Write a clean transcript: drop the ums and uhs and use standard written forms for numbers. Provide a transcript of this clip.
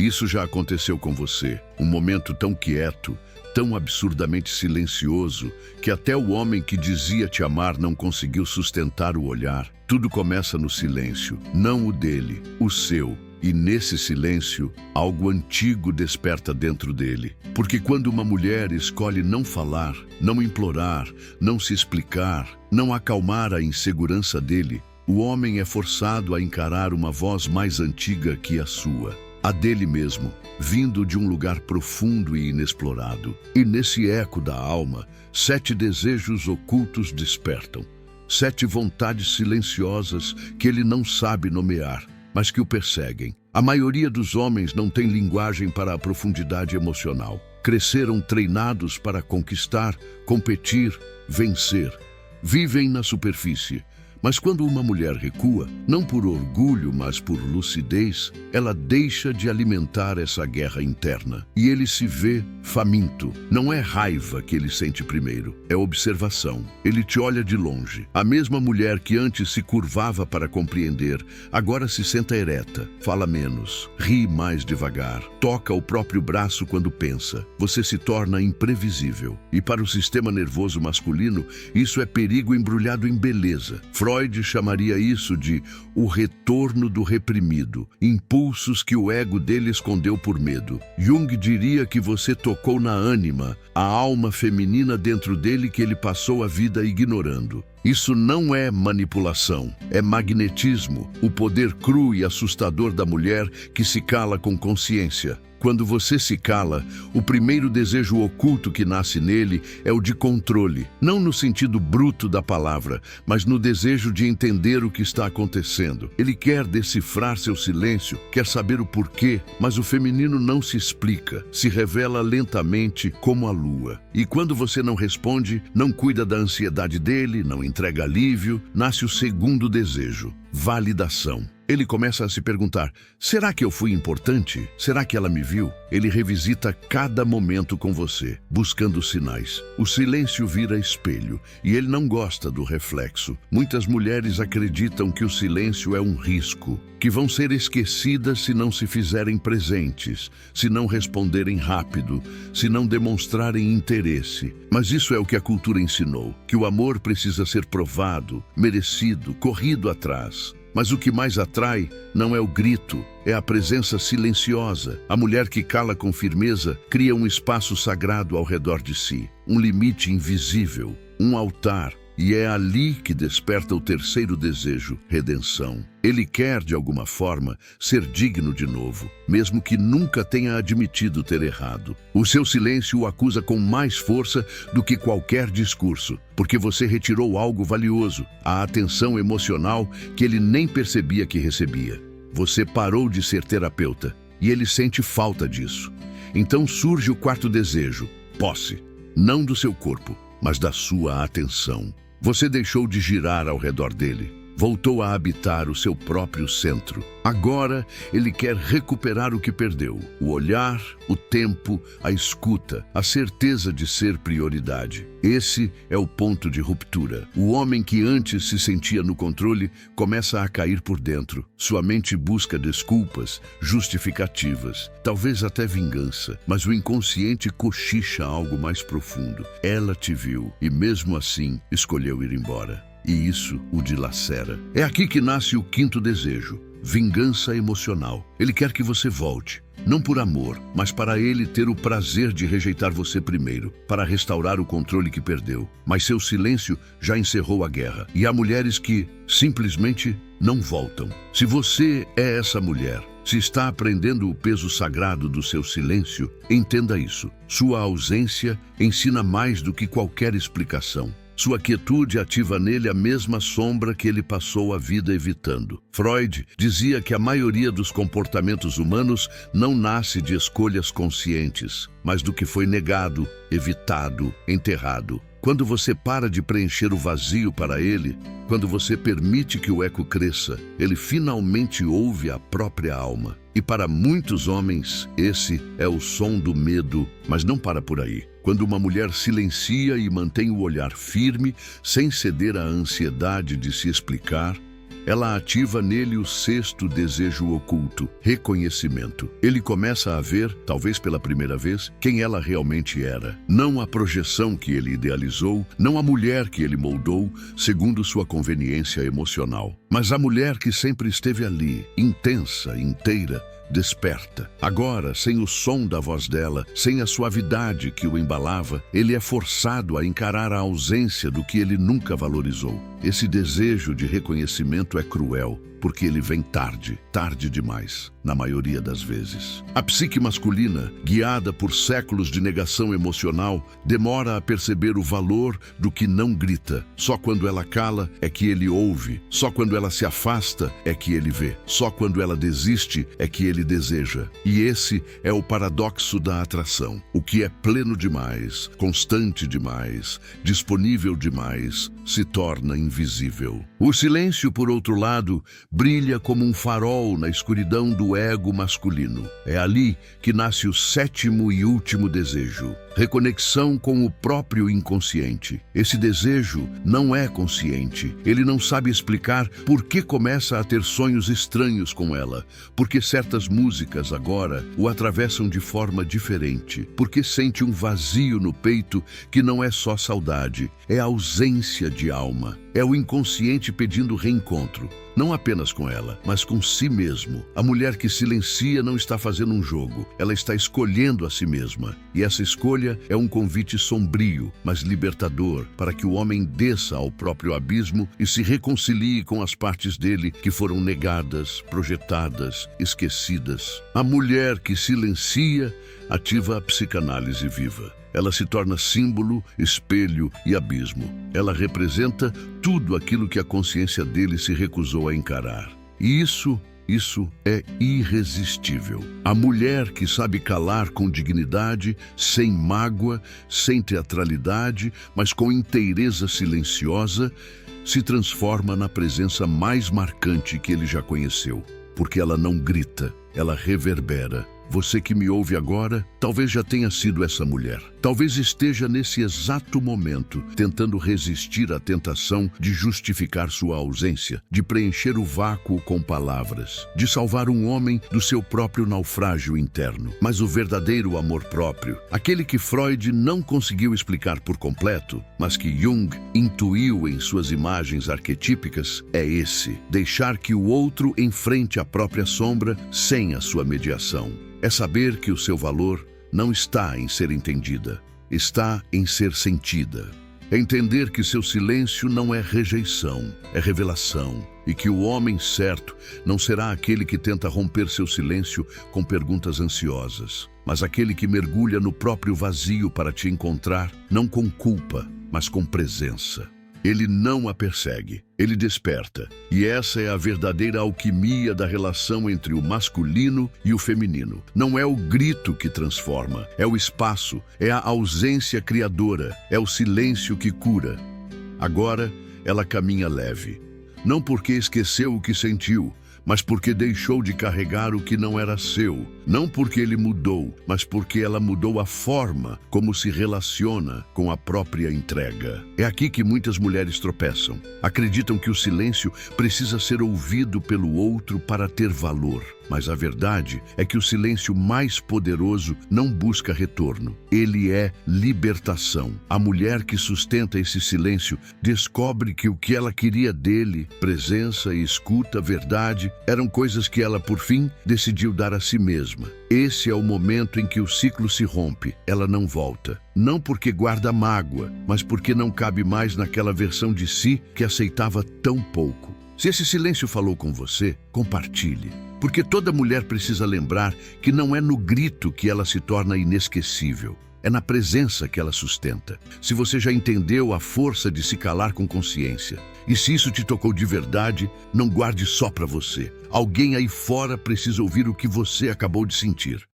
Isso já aconteceu com você. Um momento tão quieto, tão absurdamente silencioso, que até o homem que dizia te amar não conseguiu sustentar o olhar. Tudo começa no silêncio, não o dele, o seu. E nesse silêncio, algo antigo desperta dentro dele. Porque quando uma mulher escolhe não falar, não implorar, não se explicar, não acalmar a insegurança dele, o homem é forçado a encarar uma voz mais antiga que a sua, a dele mesmo, vindo de um lugar profundo e inexplorado. E nesse eco da alma, 7 desejos ocultos despertam, 7 vontades silenciosas que ele não sabe nomear, mas que o perseguem. A maioria dos homens não tem linguagem para a profundidade emocional. Cresceram treinados para conquistar, competir, vencer. Vivem na superfície. Mas quando uma mulher recua, não por orgulho, mas por lucidez, ela deixa de alimentar essa guerra interna. E ele se vê faminto. Não é raiva que ele sente primeiro, é observação. Ele te olha de longe. A mesma mulher que antes se curvava para compreender, agora se senta ereta, fala menos, ri mais devagar, toca o próprio braço quando pensa. Você se torna imprevisível. E para o sistema nervoso masculino, isso é perigo embrulhado em beleza. Freud chamaria isso de o retorno do reprimido, impulsos que o ego dele escondeu por medo. Jung diria que você tocou na ânima, a alma feminina dentro dele que ele passou a vida ignorando. Isso não é manipulação, é magnetismo, o poder cru e assustador da mulher que se cala com consciência. Quando você se cala, o primeiro desejo oculto que nasce nele é o de controle, não no sentido bruto da palavra, mas no desejo de entender o que está acontecendo. Ele quer decifrar seu silêncio, quer saber o porquê, mas o feminino não se explica, se revela lentamente como a lua. E quando você não responde, não cuida da ansiedade dele, não entrega alívio, nasce o segundo desejo, validação. Ele começa a se perguntar, será que eu fui importante? Será que ela me viu? Ele revisita cada momento com você, buscando sinais. O silêncio vira espelho, e ele não gosta do reflexo. Muitas mulheres acreditam que o silêncio é um risco, que vão ser esquecidas se não se fizerem presentes, se não responderem rápido, se não demonstrarem interesse. Mas isso é o que a cultura ensinou, que o amor precisa ser provado, merecido, corrido atrás. Mas o que mais atrai não é o grito, é a presença silenciosa. A mulher que cala com firmeza cria um espaço sagrado ao redor de si, um limite invisível, um altar. E é ali que desperta o terceiro desejo, redenção. Ele quer, de alguma forma, ser digno de novo, mesmo que nunca tenha admitido ter errado. O seu silêncio o acusa com mais força do que qualquer discurso, porque você retirou algo valioso, a atenção emocional que ele nem percebia que recebia. Você parou de ser terapeuta, e ele sente falta disso. Então surge o quarto desejo, posse, não do seu corpo, mas da sua atenção. Você deixou de girar ao redor dele, voltou a habitar o seu próprio centro. Agora, ele quer recuperar o que perdeu, o olhar, o tempo, a escuta, a certeza de ser prioridade. Esse é o ponto de ruptura. O homem que antes se sentia no controle começa a cair por dentro. Sua mente busca desculpas, justificativas, talvez até vingança, mas o inconsciente cochicha algo mais profundo. Ela te viu e mesmo assim escolheu ir embora. E isso o dilacera. É aqui que nasce o quinto desejo, vingança emocional. Ele quer que você volte, não por amor, mas para ele ter o prazer de rejeitar você primeiro, para restaurar o controle que perdeu. Mas seu silêncio já encerrou a guerra. E há mulheres que simplesmente não voltam. Se você é essa mulher, se está aprendendo o peso sagrado do seu silêncio, entenda isso. Sua ausência ensina mais do que qualquer explicação. Sua quietude ativa nele a mesma sombra que ele passou a vida evitando. Freud dizia que a maioria dos comportamentos humanos não nasce de escolhas conscientes, mas do que foi negado, evitado, enterrado. Quando você para de preencher o vazio para ele, quando você permite que o eco cresça, ele finalmente ouve a própria alma. E para muitos homens, esse é o som do medo, mas não para por aí. Quando uma mulher silencia e mantém o olhar firme, sem ceder à ansiedade de se explicar, ela ativa nele o sexto desejo oculto, reconhecimento. Ele começa a ver, talvez pela primeira vez, quem ela realmente era. Não a projeção que ele idealizou, não a mulher que ele moldou, segundo sua conveniência emocional, mas a mulher que sempre esteve ali, intensa, inteira, desperta. Agora, sem o som da voz dela, sem a suavidade que o embalava, ele é forçado a encarar a ausência do que ele nunca valorizou. Esse desejo de reconhecimento é cruel, porque ele vem tarde, tarde demais, na maioria das vezes. A psique masculina, guiada por séculos de negação emocional, demora a perceber o valor do que não grita. Só quando ela cala é que ele ouve, só quando ela se afasta é que ele vê, só quando ela desiste é que ele deseja. E esse é o paradoxo da atração. O que é pleno demais, constante demais, disponível demais, se torna invisível. O silêncio, por outro lado, brilha como um farol na escuridão do ego masculino. É ali que nasce o sétimo e último desejo, reconexão com o próprio inconsciente. Esse desejo não é consciente. Ele não sabe explicar por que começa a ter sonhos estranhos com ela, porque certas músicas agora o atravessam de forma diferente, porque sente um vazio no peito que não é só saudade, é ausência de alma. É o inconsciente pedindo reencontro, não apenas com ela, mas com si mesmo. A mulher que silencia não está fazendo um jogo, ela está escolhendo a si mesma. E essa escolha é um convite sombrio, mas libertador, para que o homem desça ao próprio abismo e se reconcilie com as partes dele que foram negadas, projetadas, esquecidas. A mulher que silencia ativa a psicanálise viva. Ela se torna símbolo, espelho e abismo. Ela representa tudo aquilo que a consciência dele se recusou a encarar. E isso é irresistível. A mulher que sabe calar com dignidade, sem mágoa, sem teatralidade, mas com inteireza silenciosa, se transforma na presença mais marcante que ele já conheceu. Porque ela não grita, ela reverbera. Você que me ouve agora, talvez já tenha sido essa mulher. Talvez esteja nesse exato momento tentando resistir à tentação de justificar sua ausência, de preencher o vácuo com palavras, de salvar um homem do seu próprio naufrágio interno. Mas o verdadeiro amor próprio, aquele que Freud não conseguiu explicar por completo, mas que Jung intuiu em suas imagens arquetípicas, é esse: deixar que o outro enfrente a própria sombra sem a sua mediação. É saber que o seu valor não está em ser entendida, está em ser sentida. É entender que seu silêncio não é rejeição, é revelação, e que o homem certo não será aquele que tenta romper seu silêncio com perguntas ansiosas, mas aquele que mergulha no próprio vazio para te encontrar, não com culpa, mas com presença. Ele não a persegue, ele desperta. E essa é a verdadeira alquimia da relação entre o masculino e o feminino. Não é o grito que transforma, é o espaço, é a ausência criadora, é o silêncio que cura. Agora, ela caminha leve. Não porque esqueceu o que sentiu, mas porque deixou de carregar o que não era seu. Não porque ele mudou, mas porque ela mudou a forma como se relaciona com a própria entrega. É aqui que muitas mulheres tropeçam. Acreditam que o silêncio precisa ser ouvido pelo outro para ter valor. Mas a verdade é que o silêncio mais poderoso não busca retorno. Ele é libertação. A mulher que sustenta esse silêncio descobre que o que ela queria dele, presença, escuta, verdade, eram coisas que ela, por fim, decidiu dar a si mesma. Esse é o momento em que o ciclo se rompe. Ela não volta. Não porque guarda mágoa, mas porque não cabe mais naquela versão de si que aceitava tão pouco. Se esse silêncio falou com você, compartilhe. Porque toda mulher precisa lembrar que não é no grito que ela se torna inesquecível. É na presença que ela sustenta. Se você já entendeu a força de se calar com consciência, e se isso te tocou de verdade, não guarde só para você. Alguém aí fora precisa ouvir o que você acabou de sentir.